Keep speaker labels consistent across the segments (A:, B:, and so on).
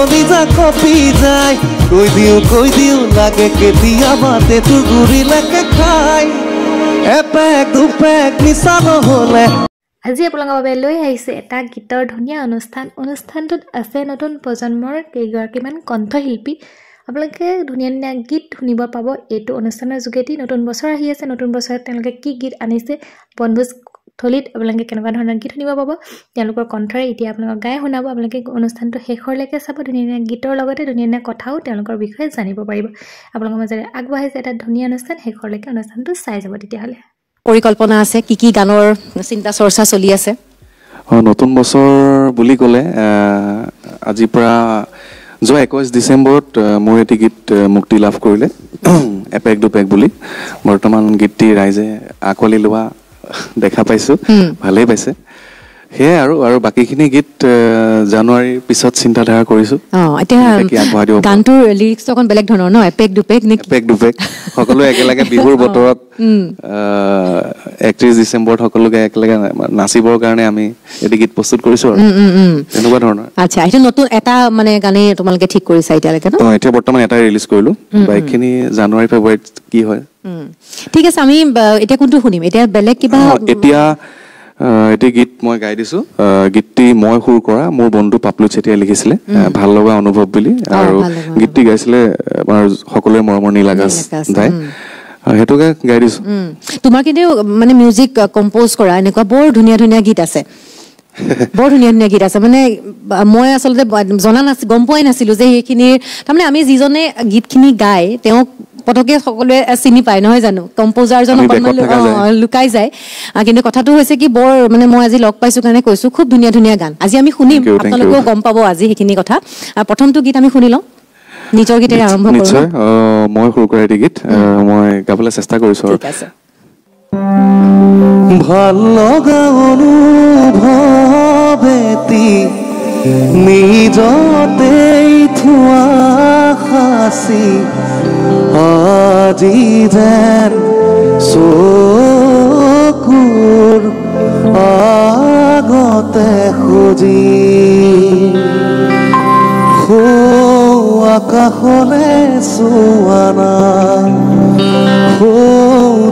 A: কলিজা কপি যায় কৈ দিও লাগে কেতিয়াবা তেতুৰ গুৰিলৈকে খাই এপেক দুপেক নিচা নহ'লে
B: আজি আপোনালোকৰ বাবে লৈ আহিছে এটা গীতৰ ধুনীয়া অনুষ্ঠানটোত আছে নতুন প্ৰজন্মৰ কেইগৰাকীমান কণ্ঠশিল্পী আপোনালোকে ধুনীয়া ধুনীয়া গীত শুনিব পাব এইটো অনুষ্ঠানৰ যোগেদি নতুন বছৰ আহি আছে নতুন বছৰত তেওঁলোকে কি গীত আনিছে বনভোজ থলীত আপোনালোকে কেনেকুৱা ধৰণৰ গীত শুনিব পাব তেওঁলোকৰ কণ্ঠৰে এতিয়া আপোনালোকক গাই শুনাব আপোনালোকে অনুষ্ঠানটো শেষৰলৈকে চাব ধুনীয়া ধুনীয়া গীতৰ লগতে ধুনীয়া ধুনীয়া কথাও তেওঁলোকৰ বিষয়ে জানিব পাৰিব আপোনালোকৰ মাজেৰে আগবাঢ়িছে এটা ধুনীয়া অনুষ্ঠান শেষৰলৈকে অনুষ্ঠানটো চাই যাব তেতিয়াহ'লে
C: পৰিকল্পনা আছে কি গানৰ চিন্তা চৰ্চা চলি আছে
D: নতুন বছৰ বুলি ক'লে আজিৰ পৰা যোৱা 21 ডিচেম্বৰত মোৰ এটি গীত মুক্তি লাভ কৰিলে এপেক দুপেক বুলি বৰ্তমান গীতটি ৰাইজে আকোৱালি লোৱা দেখা পাইছো ভালেই পাইছে হে আৰু বাকিখিনি গীত জানুৱাৰীৰ পিছত চিন্তাধাৰা কৰিছো
C: এতিয়া গানটোৰ লিৰিক্সটো অকণ বেলেগ ধৰণৰ ন এপেক দুপেক
D: সকলো একেলগে বিহুৰ বতৰত 31 ডিচেম্বৰত সকলোকে একেলগে নাচিবৰ কাৰণে আমি এটি গীত প্ৰস্তুত কৰিছো আৰু তেনেকুৱা ধৰণৰ
C: আচ্ছা এইটো নতুন এটা মানে গানে তোমালোকে ঠিক কৰিছা এতিয়ালৈকে ন
D: এতিয়া বৰ্তমান এটাই ৰিলিজ কৰিলো বাইকখিনি জানুৱাৰী ফেব্ৰুৱাৰীত কি হয়
C: ঠিক আছে আমি এতিয়া কোনটো শুনিম এতিয়া বেলেগ কিবা
D: এতিয়া এটি গীত মই গাই দিছো গীতটি মই সুৰ কৰা মোৰ বন্ধু পাপলু চেতিয়াই লিখিছিলে ভাল লগা অনুভৱ বুলি আৰু গীতটি গাইছিলে আমাৰ সকলোৰে মৰমৰ নীলাগাছ দাই হেতুকে গাই দিছো
C: তোমাৰ কিন্তু মানে মিউজিক কম্পোজ কৰা এনেকুৱা বৰ ধুনীয়া ধুনীয়া গীত আছে বৰ ধুনীয়া ধুনীয়া গীত আছে মানে মই আচলতে জনা নাছিলো গম পোৱাই নাছিলো যে সেইখিনি তাৰমানে আমি যিজনে গীতখিনি গাই তেওঁক পটকে সকলোৱে চিনি পায় নহয় জানো কম্পোজাৰজন অকণমান লুকাই যায় কিন্তু কথাটো হৈছে কি বৰ মানে মই আজি লগ পাইছো কাৰণে কৈছো খুব ধুনীয়া ধুনীয়া গান আজি আমি শুনিম আপোনালোকেও গম পাব আজি সেইখিনি কথা প্ৰথমটো গীত আমি শুনি লওঁ নিজৰ গীতেৰে আৰম্ভ কৰোঁ
D: নিশ্চয় মই সুৰ কৰা এটি গীত মই গাবলৈ চেষ্টা কৰিছো
C: ঠিক আছে
A: ভাল লগা অনুভৱেতি নিজতেই থোৱা সাঁচি আজি যেন চকুৰ আগতে খুজি আকাশলে চোৱানা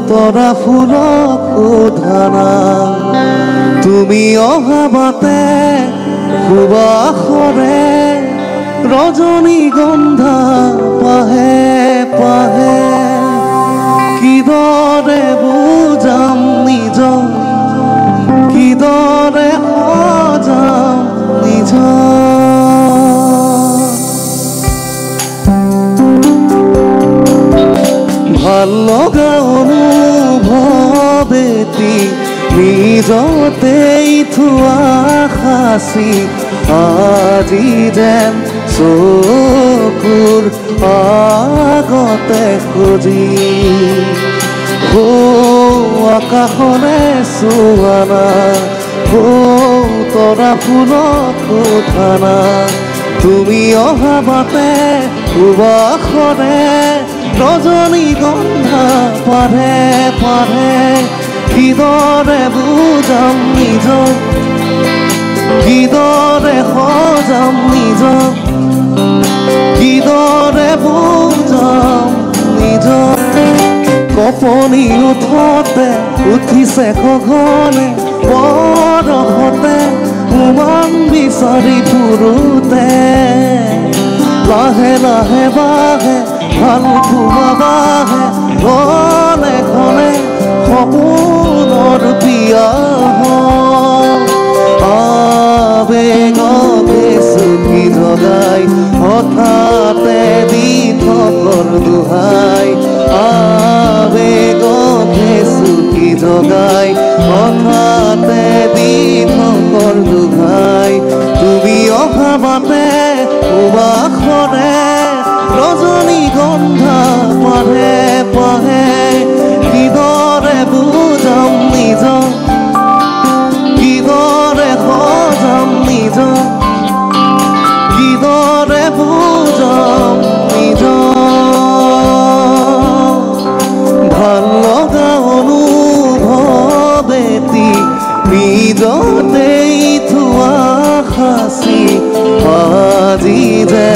A: তৰা ফুলক সোধানা তুমি অহাবাতে সুবাসৰে ৰজনীগন্ধা পাহে পাহে কিদৰে বুজাম নিজক কিদৰে সজাম নিজক ভাল লগা অনুভৱেতি নিজতেই থোৱা সাঁচি আজি যেন চকুৰ আগতে খুজি আকাশলে চোৱানা তৰা ফুলক সোধানা তুমি অহাবাতে সুবাসৰে ৰজনীগন্ধা পাহে পাহে কিদৰে বুজাম নিজক কিদৰে সজাম নিজক কিদৰে বুজাম নিজক কপনি উঠতে উঠিছে খঘনে বৰষতে উমান বিচাৰি ফুৰোতে লাহে লাহে বাহে ভাল পোৱা বাহে ঘনে ঘনে সপোনৰ বিয়া আবেগতে চুকি জগাই হঠাতে দি থকৰ দোহাই আবেগতে চুকি জগাই হঠাতে দি থকৰ দোহাই তুমি অহাবাতে সুবাসৰে ৰজনীগন্ধা পাহে পাহে কিদৰে বুজাম নিজক কিদৰে সজাম নিজক কিদৰে বুজাম নিজক ভাল লগা অনুভৱেতি নিজতেই থোৱা সাঁচি আজি যে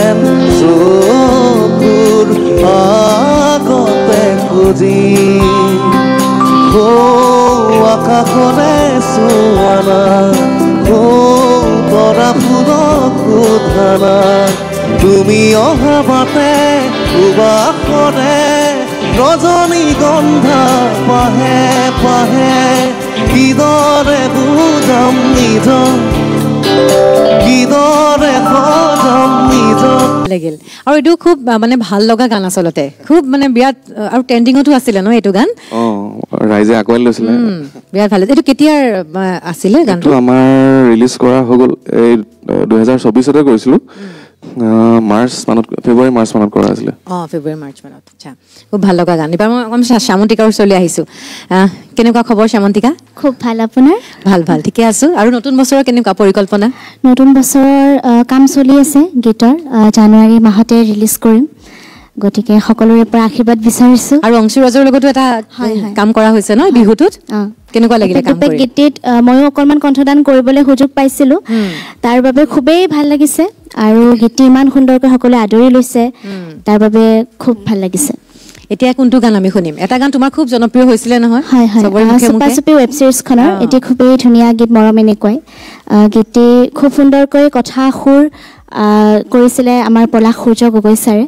A: আজি আকাশলে চোৱানা তৰা ফুলক সোধানা তুমি অহা বাটে সুবাসৰে ৰজনীগন্ধা পাহে পাহে কিদৰে বুজাম নিজৰ কিদৰে সজাম নিজৰ
C: লাগিল আৰু এইটো খুব মানে ভাল লগা গান আচলতে খুব মানে বিৰাট আৰু ট্ৰেণ্ডিঙতো আছিলে ন এইটো গান
D: ৰাইজে আঁকোৱালি লৈছিলে
C: বিৰাট ভাল এইটো কেতিয়াৰ আছিলে গানটো
D: আমাৰ ৰিলিজ কৰা হৈ গ'ল এই 2024 কৰিছিলোঁ ফেব্ৰুৱাৰী মাৰ্চ মানত কৰা আছিলে
C: ফেব্ৰুৱাৰী মাৰ্চ মানত আচ্ছা খুব ভাল লগা গান এবাৰ মই অকণ শ্যামন্তিকাৰ ওচৰলৈ আহিছোঁ কেনেকুৱা খবৰ শ্যামন্তিকা
E: খুব ভাল আপোনাৰ
C: ভাল ভাল ঠিকে আছোঁ আৰু নতুন বছৰৰ কেনেকুৱা পৰিকল্পনা
E: নতুন বছৰৰ কাম চলি আছে গীতৰ জানুৱাৰী মাহতে ৰিলিজ কৰিম গতিকে সকলোৰে পৰা আশীৰ্বাদ বিচাৰিছোঁ
C: আৰু অংশুৰাজৰ লগতো এটা কাম কৰা হৈছে ন বিহুটোত কেনেকুৱা লাগিলে কাম কৰি
E: গীতিত ময়ো অকণমান কণ্ঠদান কৰিবলৈ সুযোগ পাইছিলোঁ তাৰ বাবে খুবেই ভাল লাগিছে আৰু গীতি ইমান সুন্দৰকৈ সকলোৱে আদৰি লৈছে তাৰ বাবে খুব ভাল লাগিছে
C: এতিয়া কোনটো গান আমি শুনিম এটা গান তোমাৰ খুব জনপ্ৰিয় হৈছিলে নহয়
E: হয় হয় চুপাচুপি ৱেব ছিৰিজখনৰ এটি খুবেই ধুনীয়া গীত মৰম এনেকুৱাই গীতি খুব সুন্দৰকৈ কথা সুৰ কৰিছিলে আমাৰ পলাশ সূৰ্য গগৈ ছাৰে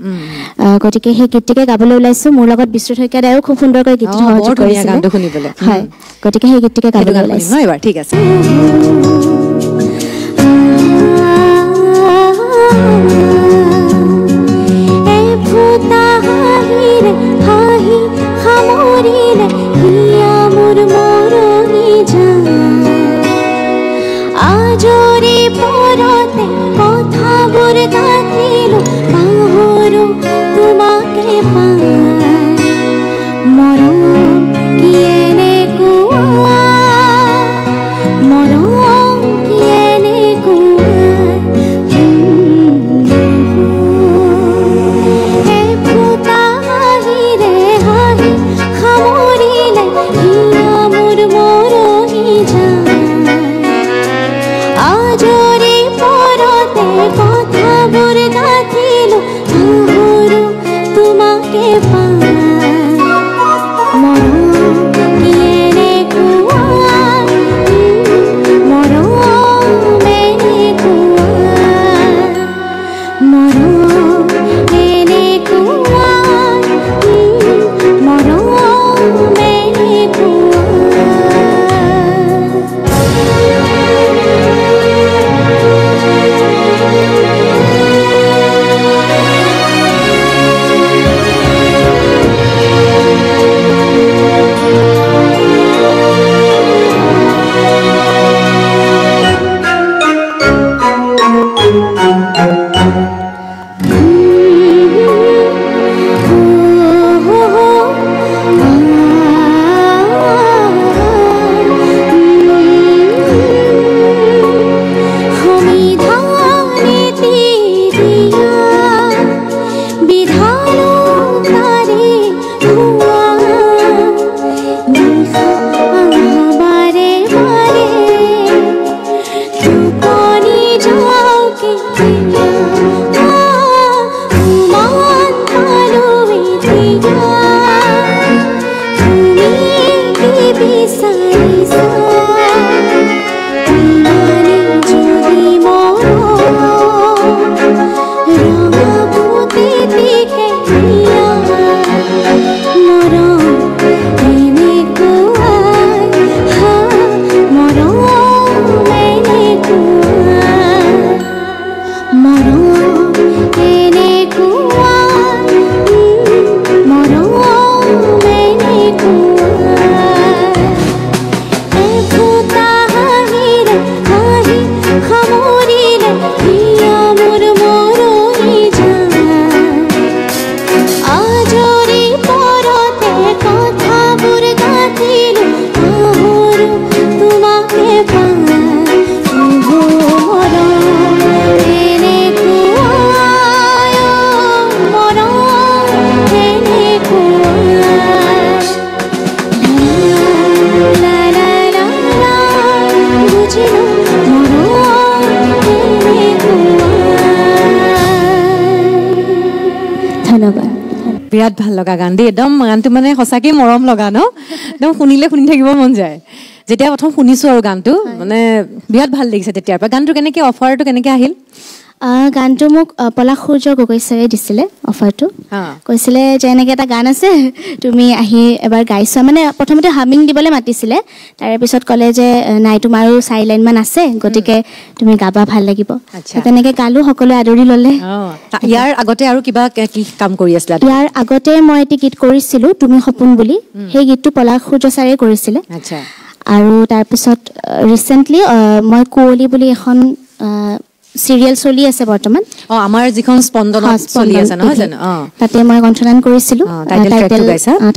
E: গতিকে সেই গীতটিকে গাবলৈ ওলাইছোঁ মোৰ লগত বিশ্বজিৎ শইকীয়া দায়েও খুব সুন্দৰকৈ গীতটি সহযোগ কৰিছিলে হয় গতিকে সেই গীতটিকে গাবলৈ ওলাইছোঁ
C: এবাৰ ঠিক আছে
E: আজরে পরতে কথা বলে গাথিল পাহরো তোমাকে পায় মরম কি এনে কুয়া মরম কি এনে কুয়া হে ফুটা হাহিরে হাহি খামরিলে হিয়া মোর মরহি যায় আজরে পরতে কথা বলে গাথিল পাহরো তোমাকে পায় মরম কি এনে কুয়া মরম এনে কুয়া মরম এনে কুয়া মরম এনে কুয়া
C: বিৰাট ভাল লগা গান দেই একদম গানটো মানে সঁচাকৈ মৰম লগা ন একদম শুনিলে শুনি থাকিব মন যায় যেতিয়া প্ৰথম শুনিছোঁ আৰু গানটো মানে বিৰাট ভাল লাগিছে তেতিয়াৰ পৰা গানটো কেনেকৈ অফাৰটো কেনেকৈ আহিল
E: গানটো মোক পলাশ সূৰ্য গগৈ ছাৰে দিছিলে অফাৰটো কৈছিলে যে এনেকৈ এটা গান আছে তুমি আহি এবাৰ গাইছা মানে প্ৰথমতে হামিং দিবলৈ মাতিছিলে তাৰে পিছত ক'লে যে নাই তোমাৰো 4 লাইনমান আছে গতিকে তুমি গাবা ভাল লাগিব তেনেকৈ গালোঁ সকলোৱে আদৰি ল'লে
C: ইয়াৰ আগতে আৰু কিবা কি কাম কৰি আছিলা
E: ইয়াৰ আগতে মই এটি গীত কৰিছিলোঁ তুমি সপোন বুলি সেই গীতটো পলাশ সূৰ্য ছাৰে কৰিছিলে আৰু তাৰপিছত ৰিচেণ্টলি মই কুঁৱলী বুলি এখন চিৰিয়েল চলি আছে বৰ্তমান
C: আমাৰ যিখন স্পন্দনত চলি আছে নহয় জানো
E: তাতে মই কণ্ঠদান কৰিছিলোঁ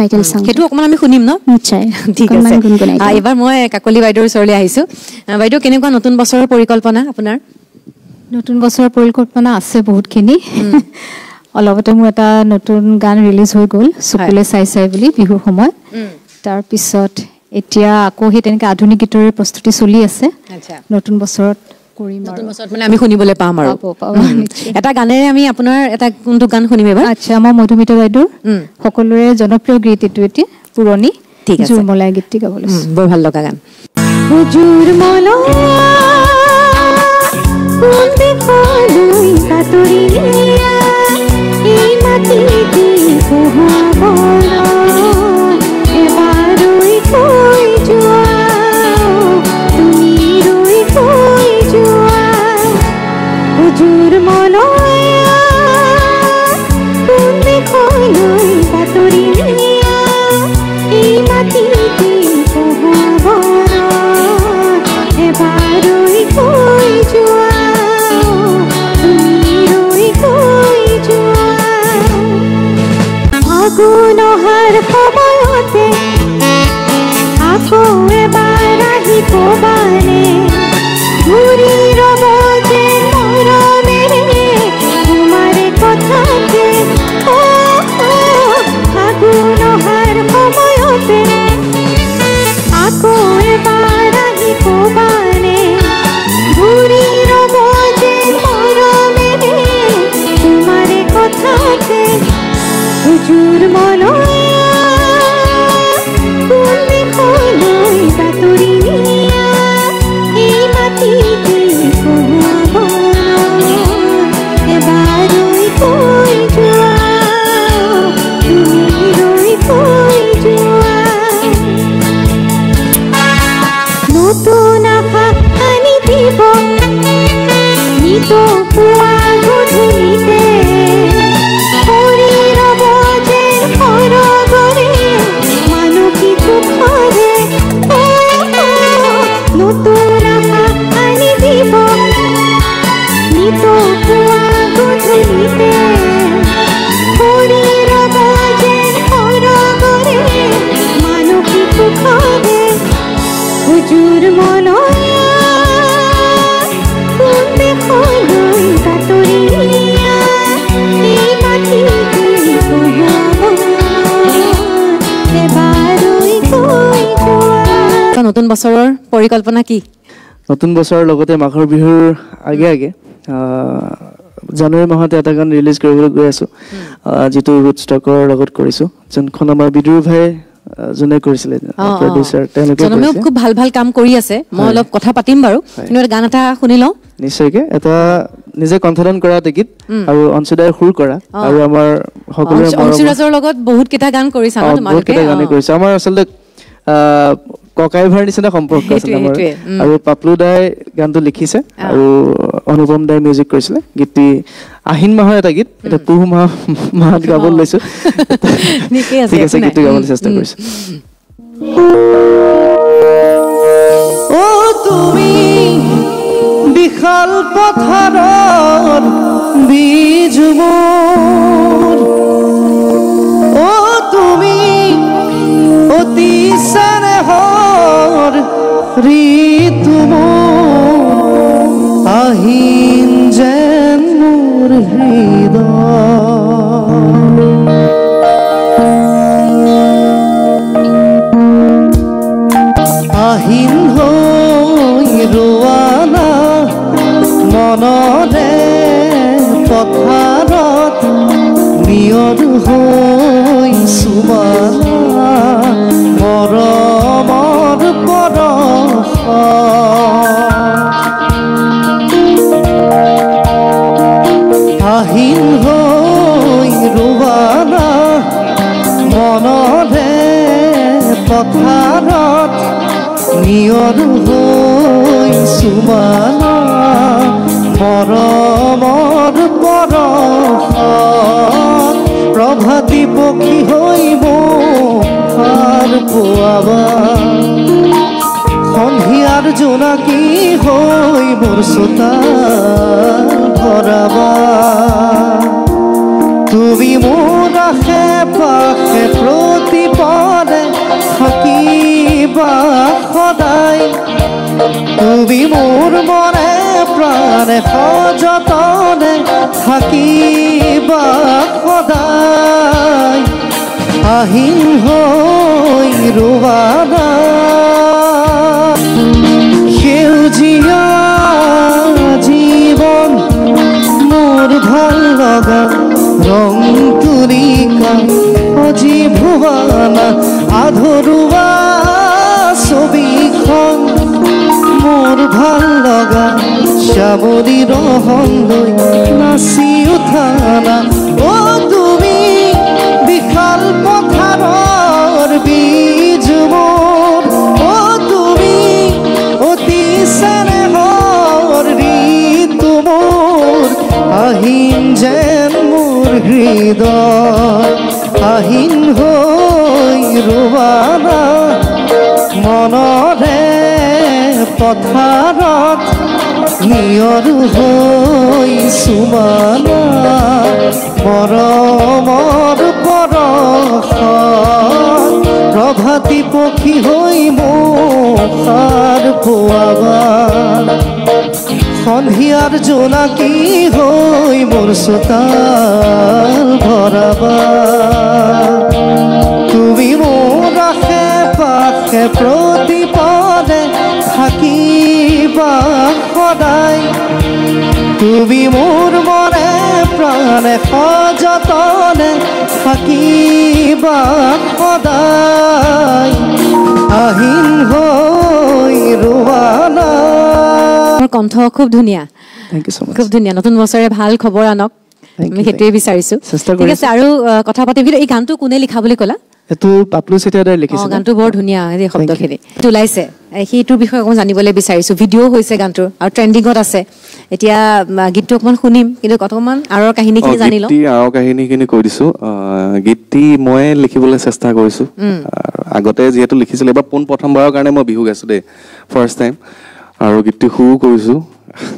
C: টাইটেল সং সেইটো অকণমান আমি শুনিম ন
E: নিশ্চয়
C: ঠিক আছে এইবাৰ মই কাকলি বাইদেউৰ ওচৰলৈ আহিছোঁ বাইদেউ কেনেকুৱা নতুন বছৰৰ পৰিকল্পনা আপোনাৰ
F: নতুন বছৰৰ পৰিকল্পনা আছে বহুতখিনি অলপতে মোৰ এটা নতুন গান ৰিলিজ হৈ গ'ল চকুলে চাই চাই বুলি বিহুৰ সময়ত তাৰপিছত এতিয়া আকৌ সেই তেনেকৈ আধুনিক গীতৰে প্ৰস্তুতি চলি আছে নতুন বছৰত
C: নতুন বছৰত মানে আমি শুনিবলৈ পাম আৰু এটা গানেৰে আমি আপোনাৰ এটা কোনটো গান শুনিম এবাৰ
F: আচ্ছা আমাৰ মধুমিতা বাইদেউৰ সকলোৰে জনপ্ৰিয় গীত এইটো এতিয়া পুৰণি জোৰমলাই গীতটি গাবলৈ
C: বৰ ভাল লগা গান নতুন বছৰৰ পৰিকল্পনা কি
G: নতুন বছৰৰ লগতে মাঘৰ বিহুৰ আগে আগে জানুৱাৰী মাহতে এটা গান ৰিলিজ কৰিবলৈ গৈ আছোঁ যিটো ৰুট ষ্টকৰ লগত কৰিছোঁ যোনখন আমাৰ বিদুৰ ভাই যোনে কৰিছিলে প্ৰডিউচাৰ তেওঁলোকে
C: খুব ভাল ভাল কাম কৰি আছে মই অলপ কথা পাতিম বাৰু কিন্তু গান এটা শুনি লওঁ
G: নিশ্চয়কৈ এটা নিজে কণ্ঠদান কৰা গীত আৰু অঞ্চুদাই সুৰ কৰা আৰু আমাৰ সকলোৰে
C: অঞ্চুৰাজৰ লগত বহুত কেইটা গান কৰিছা ন তোমালোকে
G: বহুত কেইটা গানে কৰিছে আমাৰ আচলতে ককাই ভাইৰ নিচিনা সম্পৰ্ক আছিলে আমাৰ আৰু পাপলু দাই গানটো লিখিছে আৰু অনুপম দাই মিউজিক কৰিছিলে গীতটি আহিন মাহৰ এটা গীত এটা পুহ মাহত গাবলৈ লৈছো ঠিক আছে গীতটো গাবলৈ চেষ্টা কৰিছো
A: ও তুমি বিশাল পথাৰৰ বীজ মোৰ ও তুমি অতি স্নেহৰ ঋতু মোৰ আহিন যেন মোৰ হৃদয় আহিন হৈ ৰোৱানা মনৰে পথাৰত নিয়ৰ হৈছো মালা মৰমৰ পৰশ আহিন হৈ ৰোৱানা মনৰে পথাৰত নিয়ৰ হৈছো মালা মৰমৰ পৰশত প্ৰভাতী পক্ষী হৈ মোৰ পুৱাবা সন্ধিয়াৰ জোনাকী হৈ মোৰ চোতাল ভৰাবা তুমি মোৰ আশে পাশে প্ৰতিপদে থাকিবা সদায় তুমি মোৰ মনে প্ৰাণে সযতনে থাকিবা সদায় আহিন হৈ ৰোৱানা সেউজীয়া জীৱন মোৰ ভাল লগা ৰং তুলিকা অজীৱনা আধৰুৱা ছবিখন মোৰ ভাল লগা শ্যামলী ৰহন লৈ নাচি উঠানা অ' তুমি বিশাল পথাৰৰ বীজ মোৰ অ' তুমি অতি চেনেহৰ ঋতু মোৰ আহিন যেন মোৰ হৃদয় আহিন হৈ ৰোৱানা মনৰে পথাৰত নিয়ৰ হৈছো মালা মৰমৰ পৰশত প্ৰভাতী পক্ষী হৈ মোৰ পুৱাবা সন্ধিয়াৰ জোনাকী হৈ মোৰ চোতাল ভৰাবা তুমি মোৰ আশে পাশে প্ৰতিপদে থাকিবা সদায় তুমি মোৰ মনে প্ৰাণে সযতনে থাকিবা সদায় আহিন হৈ ৰোৱানা
C: কণ্ঠ খুব ধুনীয়া
G: থ্যাংক ইউ সো মাচ
C: খুব ধুনীয়া নতুন বছৰে ভাল খবৰ আনক আমি সেইটোৱে বিচাৰিছো ঠিক আছে আৰু কথা পাতিম কিন্তু এই গানটো কোনে লিখা বুলি ক'লা
G: এটো পাপলু চেতিয়াদাই লিখিছে
C: গানটো বৰ ধুনীয়া এই শব্দখিনি ওলাইছে সেইটোৰ বিষয়ে অকণ জানিবলৈ বিচাৰিছো ভিডিঅ' হৈছে গানটোৰ আৰু ট্ৰেণ্ডিঙত আছে এতিয়া গীতটো অকণমান শুনিম কিন্তু অকণমান আৰৰ কাহিনীখিনি জানি লওঁ
D: আৰৰ কাহিনীখিনি কৈ দিছো গীতটি মই লিখিবলৈ চেষ্টা কৰিছো আগতে যিহেতু লিখিছিলো এবাৰ প্ৰথমবাৰৰ কাৰণে মই বিহু গাইছো দেই ফাৰ্ষ্ট টাইম আৰু গীতটি শুৰু কৰিছো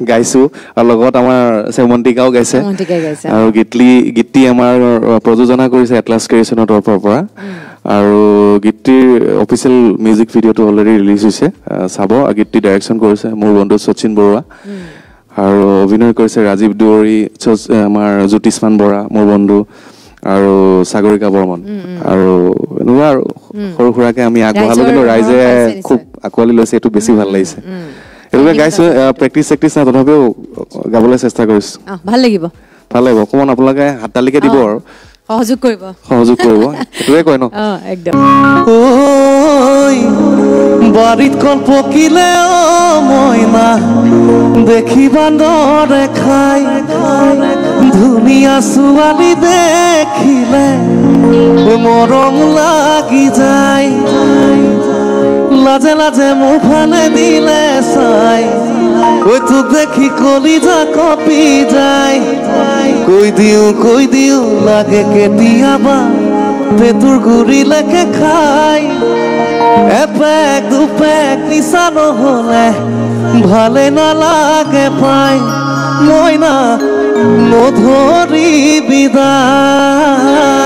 D: গাইছো আৰু লগত আমাৰ সেমন্তিকাও গাইছে আৰু গীতটি আমাৰ প্ৰযোজনা কৰিছে এটলাছ ক্ৰিয়েশ্যনৰ তৰফৰ পৰা আৰু গীতটিৰ অফিচিয়েল মিউজিক ভিডিঅ'টো অলৰেডি ৰিলিজ হৈছে চাব গীতটি ডাইৰেকশ্যন কৰিছে মোৰ বন্ধু শচীন বৰুৱা আৰু অভিনয় কৰিছে ৰাজীৱ দুৱৰী আমাৰ জ্যোতিষ্মান বৰা মোৰ বন্ধু আৰু সাগৰিকা বৰ্মন আৰু এনেকুৱা আৰু সৰু সুৰাকে আমি আগবঢ়ালো কিন্তু ৰাইজে খুব আঁকোৱালি লৈছে এইটো বেছি ভাল লাগিছে এইটোকে গাইছো প্ৰেক্টিচ নাই তথাপিও গাবলৈ চেষ্টা কৰিছো
C: ভাল লাগিব
D: অকণমান আপোনালোকে হাত তালিকা দিব আৰু
C: সহযোগ কৰিব
D: সেইটোৱে কয় ন
C: একদম
A: বাৰীত কল পকিলে মইনা দেখিবা দৰে খাই ধুনীয়া ছোৱালী দেখিলে মৰম লাগি যায় লাজে লাজে মোৰ ফালে দিলে চাই ঐ তোক দেখি কলিজা কপি যায় কৈ দিও লাগে কেতিয়াবা পেটুৰ গুৰিলৈকে খাই এপেক দুপেক নিচা নহলে ভালে নালাগে পাই মইনা নধৰি বিদায়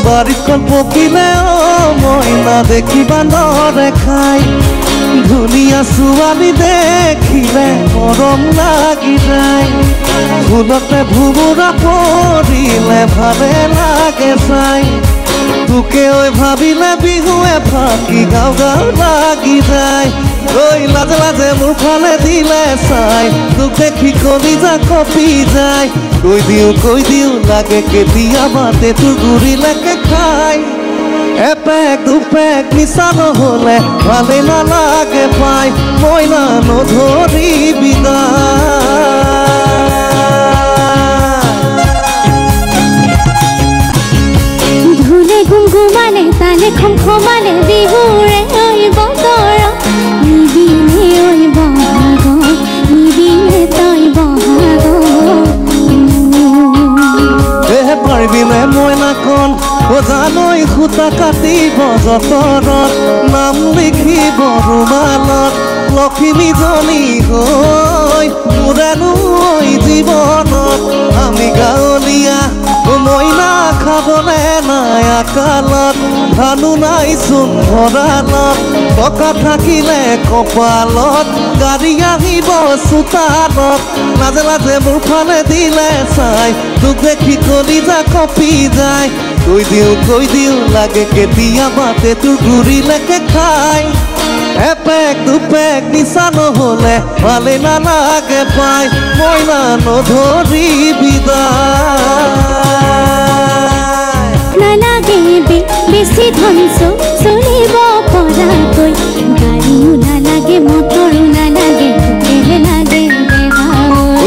A: বাৰীত কল পকিলে মইনা দেখিবা নৰে খাই ধুনীয়া ছোৱালী দেখিলে মৰম লাগি যায় ভুলতে ভুমুৰা পৰিলে ভালে লাগে চাই তোকে ঐ ভাবিলে বিহুৱে ফাঁকি গাওঁ গাওঁ লাগি যায় ঐ লাজে লাজে মোৰ ফালে দিলে চাই তোক দেখি কলিজা কঁপি যায় কৈ দিওঁ লাগে কেতিয়াবা তোৰ গুৰিলেকে খাই এপেক দুপেক নিচা নহ'লে ভালে নালাগে পাই মইনা নধৰি বিদায়
E: ধুলে গুমগুমালে তালে খমখমালে বিহুৰে ঐ বতৰ নিদিলে ঐ বহাগ নিদিলে তই বহাগ
A: পাৰিবিনে মইনাকণ জানৈ সূতা কাটিব যতৰত নাম লিখিব ৰুমালত লক্ষ্মীজনী হৈ মোৰেনো জীৱনত আমি গাঁৱলীয়া মইনা খাবলে নাই আকালত ধানো নাইচোন ভঁৰালত টকা থাকিলে কপালত গাড়ী আহিব চোতালত লাজে লাজে মোৰ ফালে দিলে চাই তোক দেখি কলিজা কঁপি যায় কৈ দিওঁ লাগে কেতিয়াবা তোৰ গুৰিলেকে খাই এপেক দুপেক নিচা নহ'লে ভালে নালাগে পাই মইনা নধৰি বিদায়
E: নালাগে বেছি ধন চলিব পৰাকৈ গাড়ীও নালাগে মটৰো নালাগে তোকেহে লাগে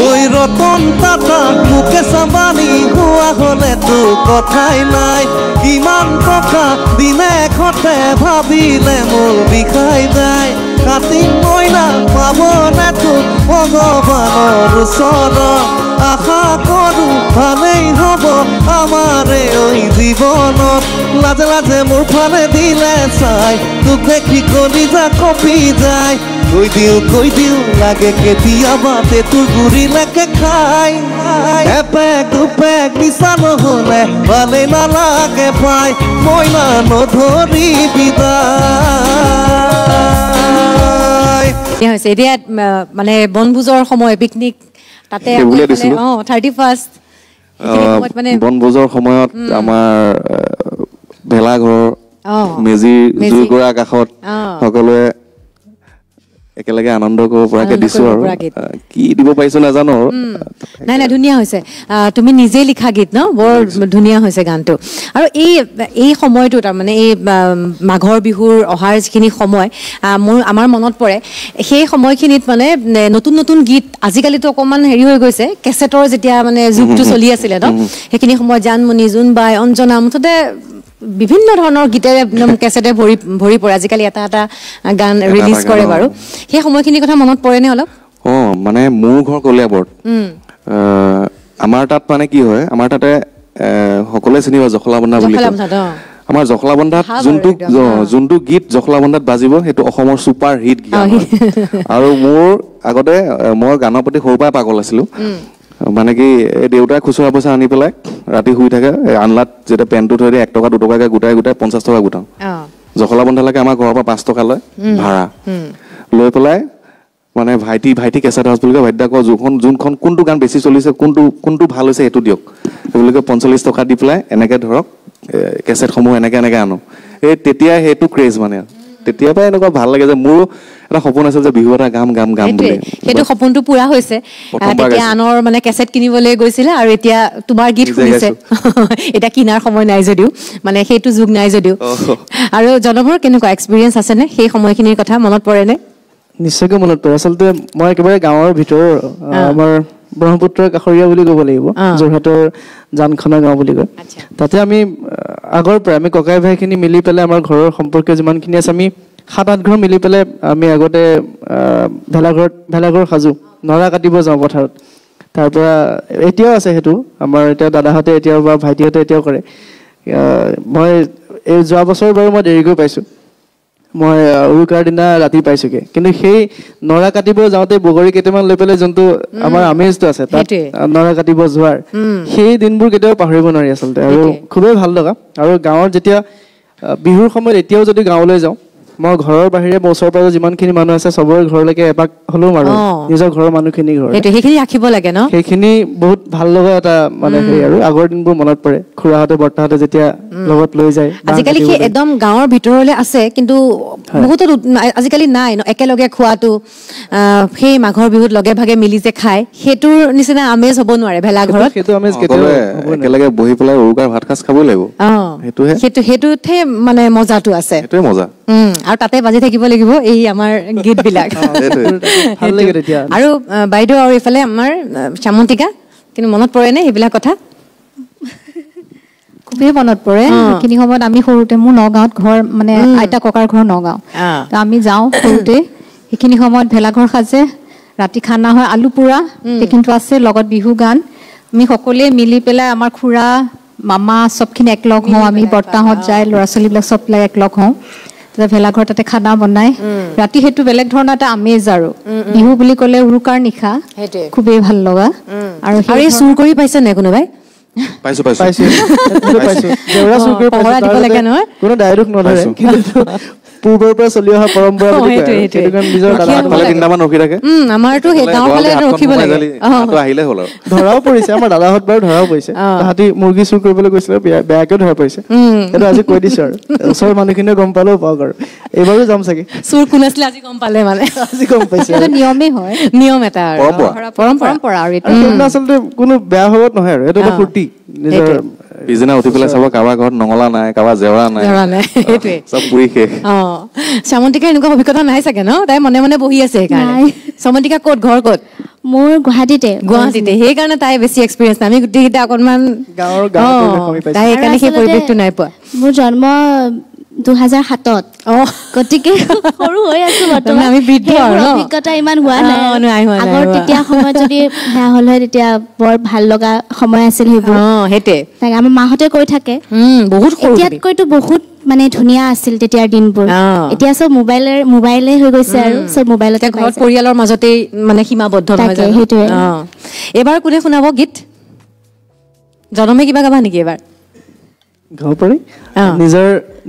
A: ঐ ৰতন টাটা মুকেশ আম্বানী হোৱা হ'লেতো কথাই নাই কিমান টকা দিনে ঘটে ভাবিলে মোৰ বিষাই যায় কাটি মইনা পাবনে তোক ভগৱানৰ ওচৰত আশা কৰোঁ ভালেই হ'ব আমাৰে ঐ জীৱনত লাজে লাজে মোৰ ফালে দিলে চাই তোক দেখি কলিজা কঁপি যায় কৈ দিওঁ লাগে কেতিয়াবা তোৰ গুৰিলেকে খাই এপেক দুপেক নিচা নহ'লে ভালে নালাগে পাই মইনা নধৰি বিদায়
C: হৈছে এতিয়া মানে বনভোজৰ সময় পিকনিক তাতে 31st
D: বনভোজৰ সময়ত আমাৰ ভেলাঘৰ মেজি জুই কৰা কাষত সকলোৱে একেলগে আনন্দ কৰিব পৰাকে দিছো আৰু কি দিব পাৰিছো নাজানো
C: নাই ধুনীয়া হৈছে তুমি নিজে লিখা গীত ন বৰ ধুনীয়া হৈছে গানটো আৰু এই সময়টো তাৰমানে এই মাঘৰ বিহুৰ অহাৰ যিখিনি সময় আমাৰ মনত পৰে সেই সময়খিনিত মানে নতুন নতুন গীত আজিকালিতো অকণমান হেৰি হৈ গৈছে কেছেটৰ যেতিয়া মানে যুগটো চলি আছিলে ন সেইখিনি সময়ত জানমণি জোনবাই অঞ্জনা মুঠতে বিভিন্ন ধৰণৰ গীতেৰে কেছেটে ভৰি পৰে আজিকালি এটা গান ৰিলিজ কৰে বাৰু সেই সময়খিনিৰ কথা মনত পৰেনে অলপ
D: মানে মোৰ ঘৰ কলিয়াবৰত আমাৰ তাত মানে কি হয় আমাৰ তাতে সকলোৱে চিনি পায় জখলাবন্ধা বুলি আমাৰ জখলাবন্ধাত যোনটো গীত জখলাবন্ধাত বাজিব সেইটো অসমৰ ছুপাৰ হিট গীত আৰু মোৰ আগতে মই গানৰ প্ৰতি সৰুৰ পৰাই পাগল আছিলো মানে কি দেউতাই খুচুৰা পইচা আনি পেলাই ৰাতি শুই থাকে আনলাত যেতিয়া পেনটো থৈ দিয়ে 1 টকা 2 টকাকে গোটাই 50 টকা গোটাওঁ জখলাবন্ধালৈকে আমাৰ ঘৰৰ পৰা 5 টকা লয় ভাড়া লৈ পেলাই মানে ভাইটি কেছেট হাউচ বুলি কয় ভাইটিক কওঁ যোনখন কোনটো গান বেছি চলিছে কোনটো ভাল হৈছে সেইটো দিয়ক সেইবুলি 45 টকা দি পেলাই এনেকে ধৰক কেছেটসমূহ এনেকে আনো তেতিয়া সেইটো ক্ৰেজ মানে তেতিয়াৰ পৰাই এনেকুৱা ভাল লাগে যে মোৰ এটা সপোন আছিল যে বিহু এটা গাম বুলি
C: সেইটো সপোনটো পুৰা হৈছে তেতিয়া আনৰ মানে কেছেট কিনিবলৈ গৈছিলে আৰু এতিয়া তোমাৰ গীত শুনিছে এটা কিনাৰ সময় নাই যদিও মানে সেইটো যুগ নাই যদিও আৰু জনমৰ কেনেকুৱা এক্সপিৰিয়েঞ্চ আছেনে সেই সময়খিনিৰ কথা মনত পৰেনে
G: নিশ্চয়কৈ মনত পৰে আচলতে মই একেবাৰে গাঁৱৰ ভিতৰৰ আমাৰ ব্ৰহ্মপুত্ৰৰ কাষৰীয়া বুলি ক'ব লাগিব যোৰহাটৰ জানখনা গাঁও বুলি কয় তাতে আমি আগৰ পৰা আমি ককাই ভাইখিনি মিলি পেলাই আমাৰ ঘৰৰ সম্পৰ্কীয় যিমানখিনি আছে আমি 7-8 ঘৰ মিলি পেলাই আমি আগতে ভেলাঘৰ সাজো নৰা কাটিব যাওঁ পথাৰত তাৰ পৰা এতিয়াও আছে সেইটো আমাৰ এতিয়া দাদাহঁতে এতিয়াও বা ভাইটিহঁতে এতিয়াও কৰে মই এই যোৱা বছৰ বাৰু মই দেৰিকৈ পাইছোঁ মই উৰুকাৰ দিনা ৰাতি পাইছোগে কিন্তু সেই নৰা কাটিব যাওঁতে বগৰী কেইটামান লৈ পেলাই যোনটো আমাৰ আমেজটো আছে তাত নৰা কাটিব যোৱাৰ সেই দিনবোৰ কেতিয়াও পাহৰিব নোৱাৰি আচলতে আৰু খুবেই ভাল লগা আৰু গাঁৱৰ যেতিয়া বিহুৰ সময়ত এতিয়াও যদি গাঁৱলৈ যাওঁ মই ঘৰৰ বাহিৰে ওচৰ পাজৰ যিমানখিনি মানুহ আছে চবৰে ঘৰলৈকে এপাক হ'লেও মাৰো নিজৰ ঘৰৰ মানুহখিনি ঘৰ
C: সেইখিনি ৰাখিব লাগে ন
G: সেইখিনি বহুত ভাল লগা এটা মানে হেৰি আৰু আগৰ দিনবোৰ মনত পৰে খুৰাহঁতে বৰ্তাহঁতে যেতিয়া লগত লৈ যায়
C: আজিকালি কি একদম গাঁৱৰ ভিতৰলৈ আছে কিন্তু বহুতো আজিকালি নাই ন একেলগে খোৱাটো সেই মাঘৰ বিহুত লগে ভাগে মিলি যে খায় সেইটোৰ নিচিনা আমেজ হ'ব নোৱাৰে ভেলাঘৰত
G: সেইটো আমেজ কেতিয়াও
D: একেলগে বহি পেলাই উৰুকাৰ ভাত সাজ খাবই লাগিব
C: সেইটোহে মানে মজাটো আছে
D: সেইটোৱে মজা
C: আৰু তাতে বাজি থাকিব লাগিব এই আমাৰ গীতবিলাক আৰু বাইদেউ আৰু এইফালে আমাৰ শ্যামন্তিকা কিন্তু মনত পৰেনে সেইবিলাক কথা
F: খুবেই মনত পৰে সেইখিনি সময়ত আমি সৰুতে মোৰ নগাঁৱত ঘৰ মানে আইতা ককাৰ ঘৰ নগাঁও আমি যাওঁ সৰুতে সেইখিনি সময়ত ভেলাঘৰ সাজে ৰাতি খানা হয় আলু পোৰা সেইখিনিতো আছে লগত বিহু গান আমি সকলোৱে মিলি পেলাই আমাৰ খুৰা মামা চবখিনি একলগ হওঁ আমি বৰ্তাহঁত যায় ল'ৰা ছোৱালীবিলাক চব একলগ হওঁ তেতিয়া ভেলাঘৰ তাতে খানা বনাই ৰাতি সেইটো বেলেগ ধৰণৰ এটা আমেজ আৰু বিহু বুলি ক'লে উৰুকাৰ নিশা খুবেই ভাল লগা আৰু
C: এই চুৰ কৰি পাইছে নে কোনোবাই
D: পাইছো
G: কোনো ডাইৰেক্ট নধৰে পূৰ্বৰ পৰা চলি অহা পৰম্পৰা
C: আমাৰতো
G: ধৰাও পৰিছে আমাৰ দাদাহঁত বাৰু ধৰাও পৰিছে তাহাঁতি মুৰ্গী চুৰ কৰিবলৈ গৈছিলে বেয়াকেও ধৰা পৰিছে সেইটো আজি কৈ দিছো আৰু ওচৰৰ মানুহখিনিয়ে গম পালেও পাওক আৰু এইবাৰো যাম চাগে
C: চুৰ কোন আছিলে আজি গম পালে মানে
G: আজি গম পাইছে
F: নিয়মেই হয়
C: নিয়ম এটা
F: পৰম্পৰা আৰু এইটো
G: আচলতে কোনো বেয়া ভাৱত নহয় আৰু এইটো এটা ফূৰ্তি নিজৰ
D: পিছদিনা উঠি পেলাই চাব কাৰোবাৰ ঘৰত নঙলা নাই কাৰোবাৰ জেওৰা নাই
C: সেইটোৱে
D: চব পুৰি শেষ
C: শ্যামন্তিকাৰ এনেকুৱা অভিজ্ঞতা নাই চাগে ন তাই মনে মনে বহি আছে সেইকাৰণে শ্যামন্তিকা ক'ত ঘৰ ক'ত
E: মোৰ গুৱাহাটীতে
C: সেইকাৰণে তাই বেছি এক্সপিৰিয়েঞ্চ নাই আমি গোটেইকেইটা অকণমান তাই সেইকাৰণে সেই পৰিৱেশটো নাই পোৱা
E: মোৰ জন্ম 2007 গতিকে সৰু হৈ আছো বৰ্তমান
C: আমি বৃদ্ধ আৰু
E: অভিজ্ঞতা ইমান হোৱা নাই আগৰ তেতিয়া সময়ত যদি সেয়া হ'ল হয় তেতিয়া বৰ ভাল লগা সময় আছিল সেইবোৰ
C: সেইটোৱে
E: আমাৰ মাহঁতে কৈ থাকে
C: বহুত
E: এতিয়াতকৈতো বহুত মানে ধুনীয়া আছিল তেতিয়াৰ দিনবোৰ এতিয়া চব মোবাইলে হৈ গৈছে আৰু চব মোবাইলতে
C: ঘৰত পৰিয়ালৰ মাজতেই মানে সীমাবদ্ধ নহয় জানো
E: সেইটোৱে
C: এবাৰ কোনে শুনাব গীত জনমে কিবা গাবা নেকি এবাৰ
G: গাব পাৰি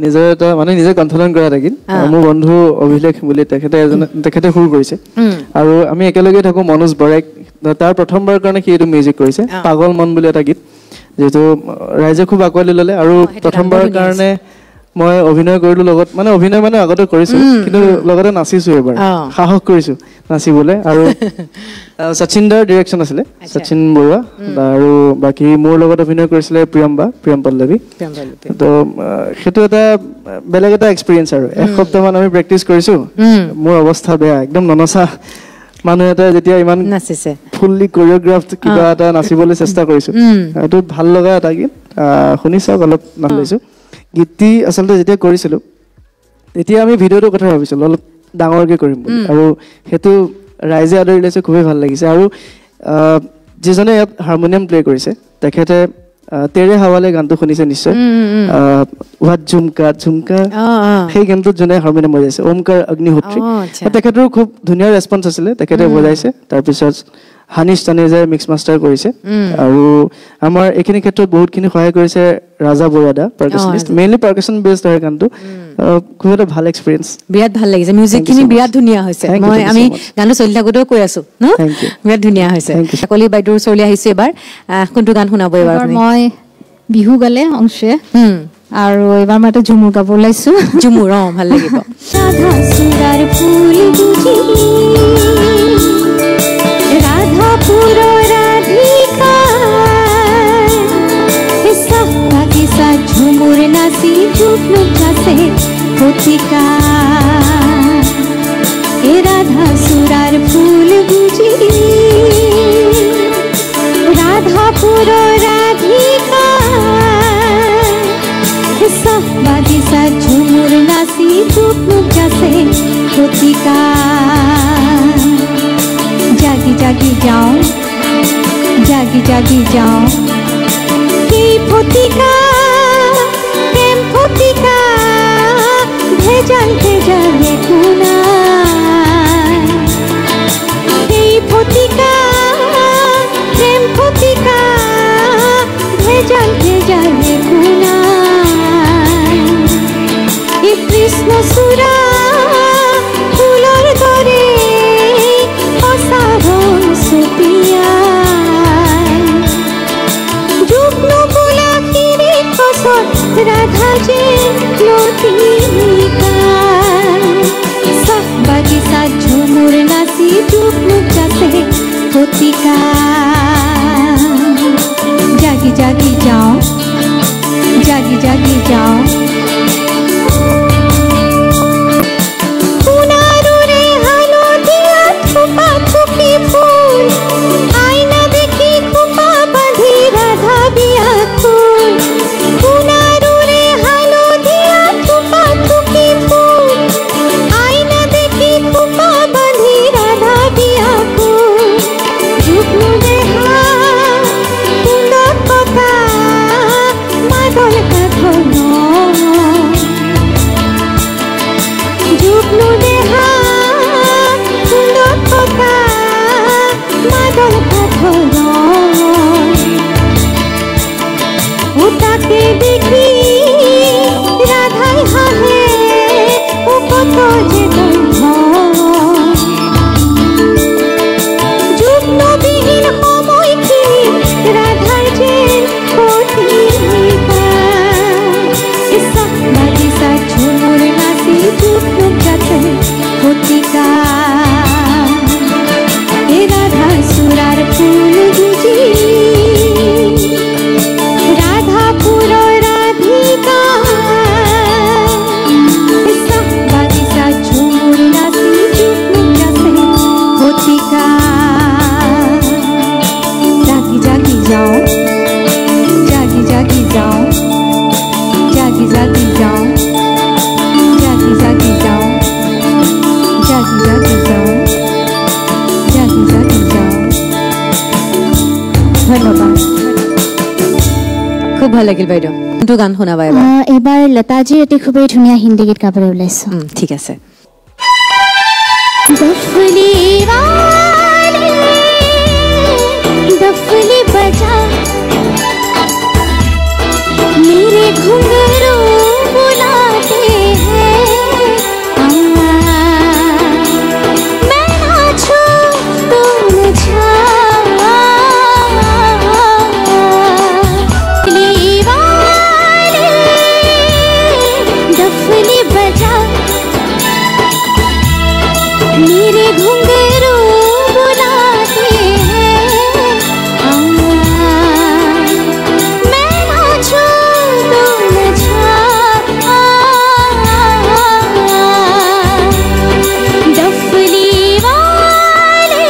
G: নিজৰ এটা মানে নিজে কণ্ঠলন কৰা এটা গীত মোৰ বন্ধু অভিলেখ বুলি তেখেতে সুৰ কৰিছে আৰু আমি একেলগে থাকো মনোজ বৰেক তাৰ প্ৰথমবাৰৰ কাৰণে সি এইটো মিউজিক কৰিছে পাগল মন বুলি এটা গীত যিহেতু ৰাইজে খুব আঁকোৱালি ল'লে আৰু প্ৰথমবাৰৰ কাৰণে মই অভিনয় কৰিলো লগত মানে অভিনয় মানে আগতে কৰিছো কিন্তু লগতে নাচিছো এবাৰ সাহস কৰিছো নাচিবলৈ আৰু সচিন দাৰ ডিৰেকশ্যন আছিলে সচিন বৰুৱা আৰু বাকী মোৰ লগত অভিনয় কৰিছিলে প্ৰিয়ম পল্লৱী তো সেইটো এটা বেলেগ এটা এক্সপিৰিয়েঞ্চ আৰু এসপ্তাহমান আমি প্ৰেক্টিচ কৰিছো মোৰ অৱস্থা বেয়া একদম ননচা মানুহ এটা যেতিয়া ইমান
C: নাচিছে
G: ফুল্লি কোৰিঅ'গ্ৰাফ কিবা এটা নাচিবলৈ চেষ্টা কৰিছো এইটো ভাল লগা এটা গীত শুনি চাওক অলপ নাম লৈছো গীতটি আচলতে যেতিয়া কৰিছিলো তেতিয়া আমি ভিডিঅ'টোৰ কথা ভাবিছিলো অলপ ডাঙৰকৈ কৰিম বুলি আৰু সেইটো ৰাইজে আদৰি লৈছে খুবেই ভাল লাগিছে আৰু যিজনে ইয়াত হাৰমনিয়াম প্লে কৰিছে তেখেতে তেৰে হাৱালে গানটো শুনিছে নিশ্চয় ৱাট ঝুমকা সেই গানটোত যোনে হাৰমনিয়াম বজাইছে ওমকাৰ অগ্নিহোত্ৰী তেখেতৰ খুব ধুনীয়া ৰেছপন্স আছিলে তেখেতে বজাইছে তাৰপিছত হানিছ তানেজাই মিক্স মাষ্টাৰ কৰিছে আৰু আমাৰ এইখিনি ক্ষেত্ৰত বহুতখিনি সহায় কৰিছে ৰাজা বৰাদা পাৰ্কাছনিষ্ট মেইনলি পাৰ্কাছন বেছড হয় গানটো খুব এটা ভাল এক্সপিৰিয়েঞ্চ
C: বিৰাট ভাল লাগিছে মিউজিকখিনি বিৰাট ধুনীয়া হৈছে মই আমি গানটো চলি থাকোঁতেও কৈ আছো ন বিৰাট ধুনীয়া হৈছে কাকলি বাইদেউৰ ওচৰলৈ আহিছো এবাৰ কোনটো গান শুনাব এবাৰ
F: মই বিহু গালে অংশে আৰু এবাৰ মই এটা ঝুমুৰ গাব ওলাইছো
C: ঝুমুৰ ভাল লাগিব
H: राधापुर राधिका बागीचा झुमुर नासी झुकलू जासे होतिका ए राधा सुरार फूल गुजी राधापुर राधिका बागीचा झुमुर नासी झुकलू जासे होतिका जागी जागी जाओ की फतिका प्रेम फतिका भेजल कुना की फतिका प्रेम फतिका भेजल कुना ये कृष्ण सुरा राधा जे लौटिका सब बगीचा झूमुर नासी झुकमुक जाते होतिका जागी जागी जाओ जागी जागी जाओ पुनारू रे हालो दिया थुपा थुपी फूल आईना देखी खुपा बंधी राधा बिया फूल पुनारू रे हालो दिया थुपा थुपी फूल आईना देखी खुपा बंधी राधा बिया फूल झुकनु देहा सुंदर कथा मादल कथनो झुकनु देहा सुंदर कथा मादल कथनो उताके देखी राधाई हाहे ও কত যে বন্ধ যুগ্মবিহীন সময়খিনি রাধার যে কঠিকা ইসা বাগিচা ঝুমুর নাচি যুগ্ম যাতে কঠিকা এ রাধা সুরার ফুল গুজি রাধাপুর রাধিকা ইসা বাগিচা ঝুমুর নাচি যুগ্ম যাতে কঠিকা जागी जागी जाओ जागी जागी जाओ जागी जागी जाओ जागी जागी जाओ जागी जागी जाओ जागी जागी जाओ धन्यवाद
C: খুব ভাল লাগিল বাইদেউ কোনটো গান শুনাবা এবাৰ
E: এবাৰ লতাজীৰ এটি খুবেই ধুনীয়া হিন্দী গীত গাবলৈ ওলাইছো
C: ঠিক আছে
H: दफली वाले दफली बजा मेरे घुंघरू बुलाते हैं मैं नाचूं तुम नचा दफली वाले दफली बजा मेरे घुंघरू बुलाते हैं मैं नाचूं तुम नचा डफली वाले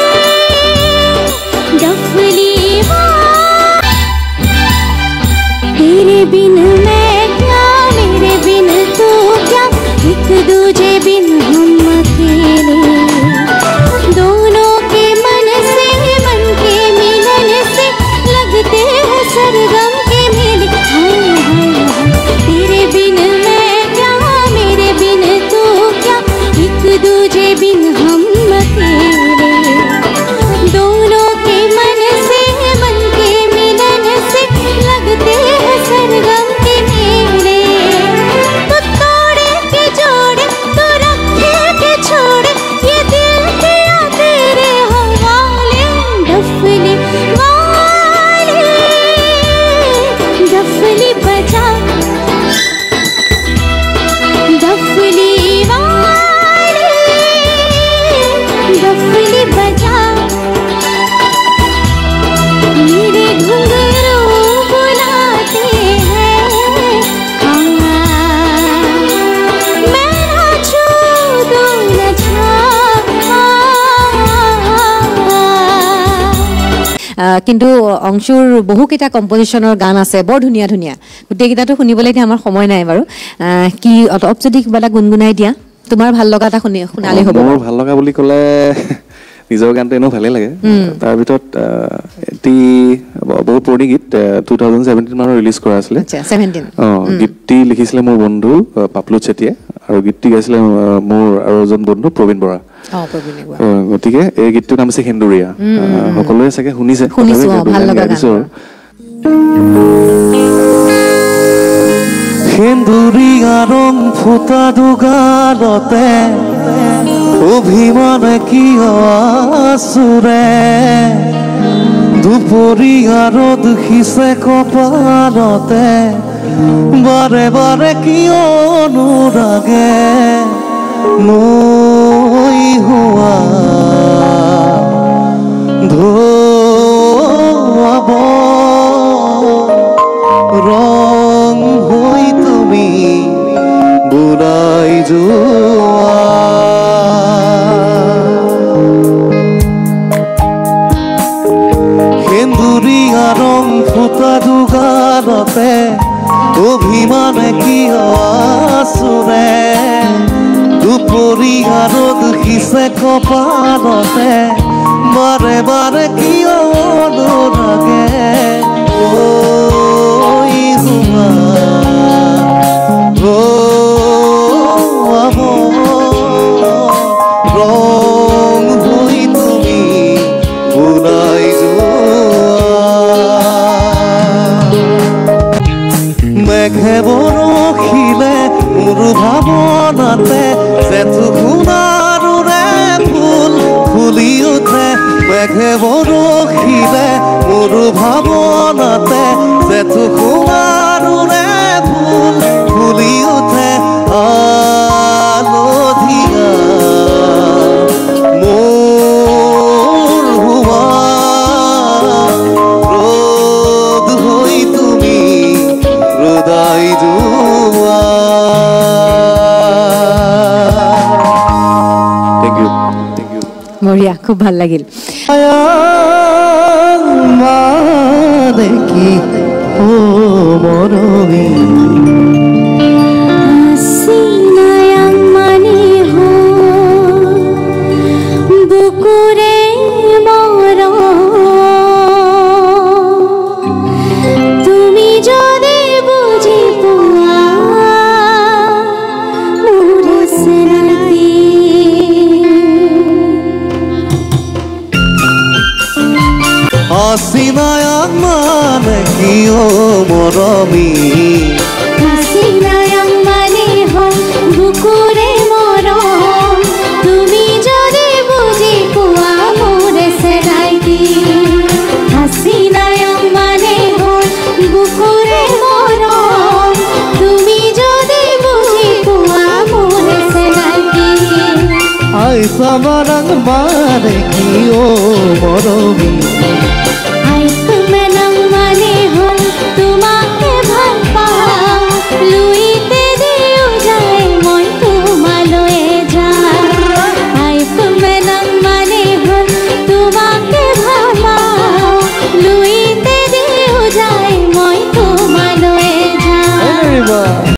H: तेरे बिन मैं क्या मेरे बिन तू क्या एक दूजे बिन हम अकेले दोनों के मन से मन के मिलन से लगते हैं सरगम के मेले हाय हाय हाय तेरे बिन मैं क्या मेरे बिन तू क्या एक दूजे बिन हम अकेले दोनों के मन से मन के मिलन से लगते हैं सरगम के मेले तो तोड़े के जोड़े तो रखे के छोड़े ये दिल किया तेरे हवाले डफली वाले डफली बजा डफली वाले डफली बजा मेरे घुंघरू बुलाते हैं मैं नाचूं तुम नचा
C: কিন্তু অংশুৰ বহুকেইটা কম্পজিশ্যনৰ গান আছে বৰ ধুনীয়া ধুনীয়া গোটেইকেইটাতো শুনিবলৈ এতিয়া আমাৰ সময় নাই বাৰু কি অলপ যদি কিবা এটা গুণগুণাই দিয়া তোমাৰ ভাল লগা এটা শুনালে হ'ব
D: মোৰ ভাল লগা বুলি ক'লে নিজৰ গানটো এনেও ভালেই লাগে তাৰ ভিতৰত এটি বহুত পুৰণি গীত 2017 মানত ৰিলিজ কৰা আছিলে
C: আচ্ছা 17
D: গীতটি লিখিছিলে মোৰ বন্ধু পাপলু চেতিয়া আৰু গীতটি গাইছিলে মোৰ আৰু এজন বন্ধু প্ৰবীণ বৰা গতিকে এই গীতটোৰ নাম হৈছে সেন্দুৰীয়া সকলোৱে চাগে শুনিছে
C: ভাল লগা গান
A: সেন্দুৰীয়া ৰং ফুটা দুগালতে অভিমানে কিয় আছুৰে দুপৰীয়া ৰ'দ সিঁচে কপালতে বাৰে বাৰে কিয় অনুৰাগে নৈ হোৱা ধোৱাব ৰং হৈ তুমি বুৰাই যোৱা সেন্দুৰীয়া ৰং ফুটা দুগাৰতে অভিমানে কিয় আচুৰে দুপৰীয়া ৰ'দ সিঁচে কপালতে বাৰে বাৰে কিয় অনুৰাগে ঐ হোৱা ধোৱাব ৰং হৈ তুমি বুৰাই মেঘে বৰষিলে মোৰ ভাৱনাতে জেঠু সোণাৰুৰে ফুল ফুলি উঠে মেঘে বৰষিলে মোৰ ভাৱনাতে জেঠু সোণাৰুৰে ফুল ফুলি উঠে আলধীয়া মোৰ হোৱা ৰ'দ হৈ তুমি হৃদয় যোৱা
D: থেংক ইউ
C: বঢ়িয়া খুব ভাল লাগিল
A: দেখি ও মৰমী Hasinayang mane kiyo morami
H: Hasinayang mane ho bukure morom Tumi jodi buji puwa more senai di Hasinayang mane ho bukure morom Tumi jodi buji puwa more senai di
A: Ay samarang mane kiyo morami